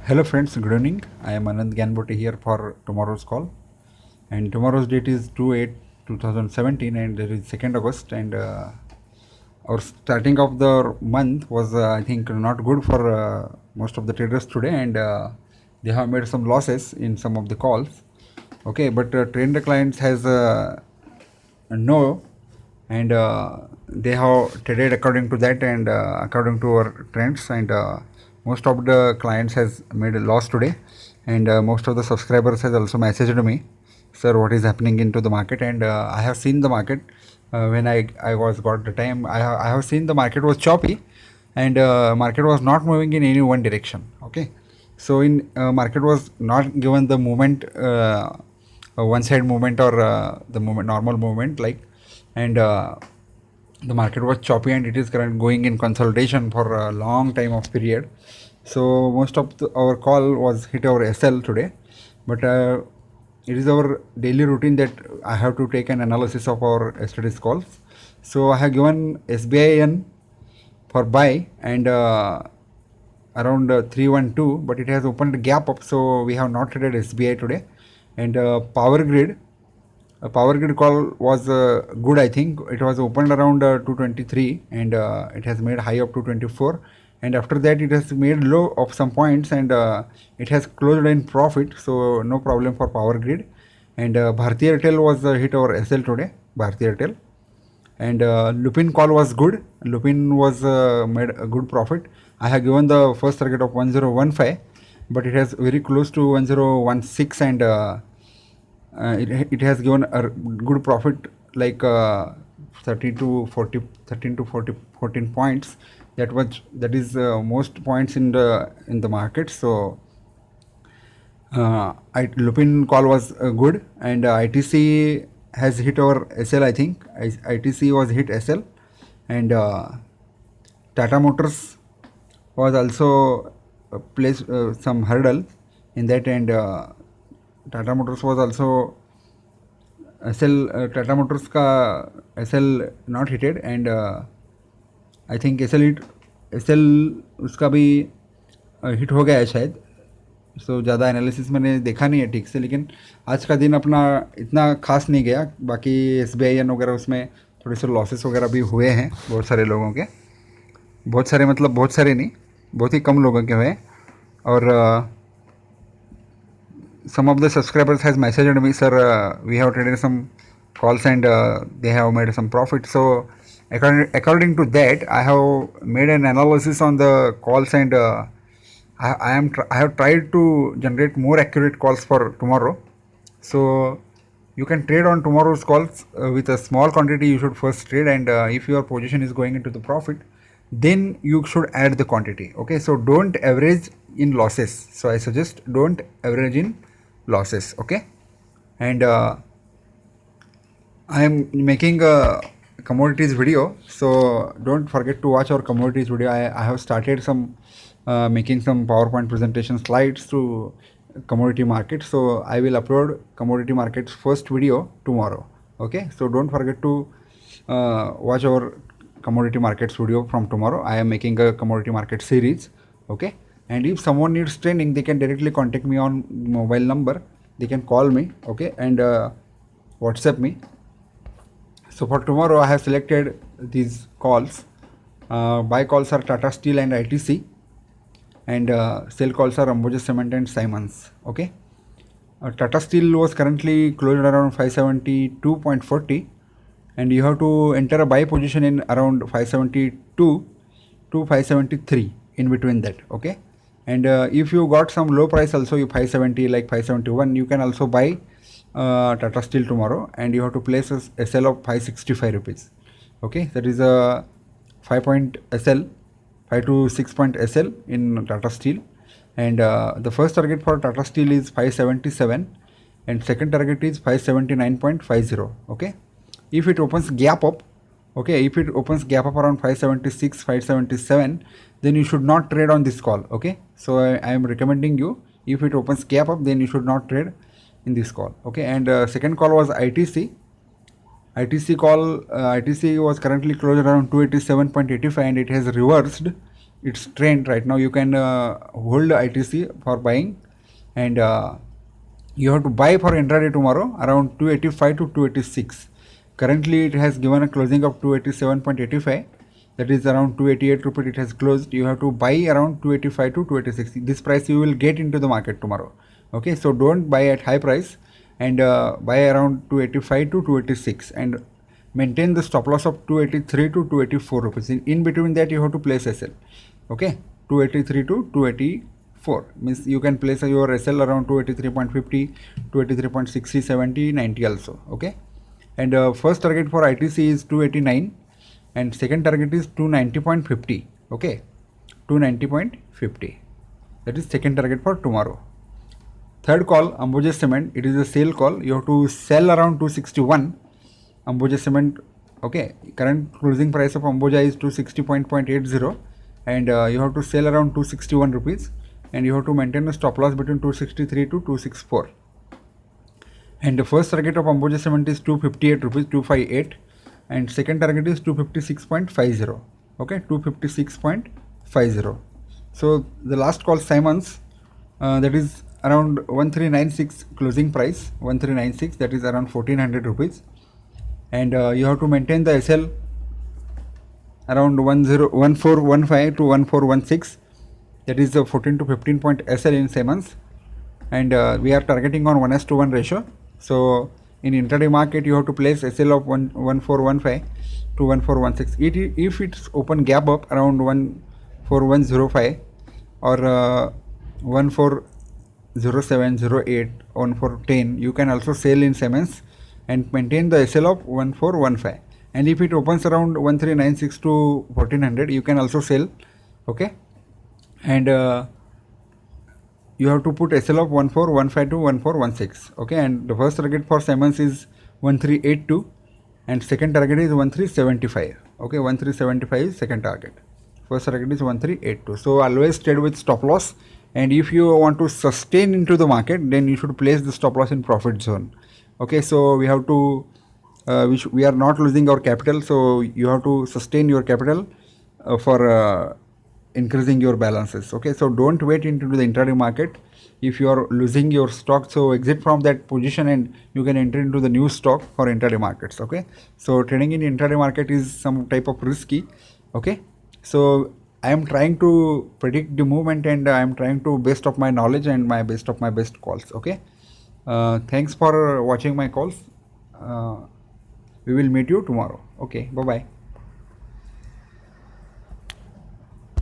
Hello friends, good evening. I am Anand Gyanbote here for tomorrow's call. And tomorrow's date is 2/8/2017 and there is 2nd August and our starting of the month was I think not good for most of the traders today and they have made some losses in some of the calls. Okay, but trader clients has no and they have traded according to that and according to our trends and most of the clients has made a loss today and most of the subscribers has also messaged me, sir, what is happening into the market, and I have seen the market when I was got the time. I have seen the market was choppy and market was not moving in any one direction. Okay, so in market was not given the movement, one side movement or the movement, normal movement, like, and the market was choppy and it is current going in consolidation for a long time of period. So most of our call was hit our SL today, but it is our daily routine that I have to take an analysis of our yesterday's calls. So I have given SBIN for buy and around 312, but it has opened a gap up, so we have not traded SBI today. And power grid, a power grid call was good. I think it was opened around 223 and it has made high up to 24, and after that it has made low of some points and it has closed in profit, so no problem for power grid. And Bharti Airtel was hit our SL today, Bharti Airtel. And Lupin call was good. Lupin was made a good profit. I have given the first target of 1015, but it has very close to 1016 and it has given a good profit, like 13 to 40, 13 to 40, 14 points. That is most points in the market. So Lupin call was good, and ITC has hit our SL. I think ITC was hit SL, and Tata Motors was also placed some hurdle in that, and Tata Motors was also SL. Tata Motors का SL not hitted, and I think SL उसका भी hit हो गया है शायद. सो ज़्यादा analysis मैंने देखा नहीं है ठीक से, लेकिन आज का दिन अपना इतना खास नहीं गया. बाकी SBIN वगैरह उसमें थोड़े से लॉसेस वगैरह भी हुए हैं बहुत सारे लोगों के. बहुत सारे मतलब बहुत सारे नहीं, बहुत ही कम लोगों के हुए. और some of the subscribers has messaged me, sir, we have traded some calls and they have made some profit. So according to that, I have made an analysis on the calls and I have tried to generate more accurate calls for tomorrow. So you can trade on tomorrow's calls with a small quantity. You should first trade, and if your position is going into the profit, then you should add the quantity. Okay, so don't average in losses. So I suggest don't average in losses. Okay, and I am making a commodities video, so don't forget to watch our commodities video. I have started some making some PowerPoint presentation slides to commodity market, so I will upload commodity markets first video tomorrow. Okay, so don't forget to watch our commodity markets video from tomorrow. I am making a commodity market series. Okay, and if someone needs training, they can directly contact me on mobile number. They can call me. Okay, and WhatsApp me. So for tomorrow, I have selected these calls. Buy calls are Tata Steel and ITC, and sell calls are Ambuja Cement and Simons. Okay, Tata Steel was currently closed around 572.40, and you have to enter a buy position in around 572 to 573, in between that. Okay, and if you got some low price also, you 570, like 571, you can also buy Tata Steel tomorrow, and you have to place a SL of 565 rupees. Okay, that is a 5 point SL, 5 to 6 point SL in Tata Steel, and the first target for Tata Steel is 577 and second target is 579.50. Okay, if it opens gap up, okay, if it opens gap up around 576, 577, then you should not trade on this call. Okay, so I am recommending you, if it opens gap up, then you should not trade in this call. Okay, and second call was ITC. ITC call, ITC was currently closed around 287.85 and it has reversed its trend right now, you can hold ITC for buying, and you have to buy for intraday tomorrow around 285 to 286. Currently it has given a closing of 287.85, that is around 288 rupees it has closed. You have to buy around 285 to 286. This price you will get into the market tomorrow. Okay, so don't buy at high price, and buy around 285 to 286, and maintain the stop loss of 283 to 284 rupees. In between that you have to place SL. Okay, 283 to 284 means you can place your SL around 283.50, 283.60, 70, 90 also. Okay, and first target for ITC is 289, and second target is 290.50. Okay, 290.50, that is second target for tomorrow. Third call, Ambuja Cement, it is a sale call. You have to sell around 261. Ambuja Cement, okay, current closing price of Ambuja is 260.80, and you have to sell around 261 rupees, and you have to maintain a stop loss between 263 to 264. And the first target of Ambuja Cement is 258 rupees, 258, and second target is 256.50. Okay, 256.50. So the last call, Simons, that is around 1396 closing price, 1396, that is around 1400 rupees, and you have to maintain the SL around 1415 to 1416, that is the 14 to 15 point SL in Siemens, and we are targeting on 1:1 ratio. So in intraday market you have to place SL of 1415 to 1416. If it's open gap up around 14105 or 140708, 1410, you can also sell in Siemens and maintain the SL of 1415. And if it opens around 1396 to 1400, you can also sell. Okay, and you have to put SL of 1415 to 1416. Okay, and the first target for Siemens is 1382, and second target is 1375. Okay, 1375 is second target. First target is 1382. So always trade with stop loss, and if you want to sustain into the market, then you should place the stop loss in profit zone. Okay, so we have to we are not losing our capital, so you have to sustain your capital for increasing your balances. Okay, so don't wait into the intraday market. If you are losing your stock, so exit from that position and you can enter into the new stock for intraday markets. Okay, so trading in intraday market is some type of risky. Okay, so I am trying to predict the movement, and I am trying to best of my knowledge and my best of my best calls. Okay, thanks for watching my calls. We will meet you tomorrow. Okay, bye bye.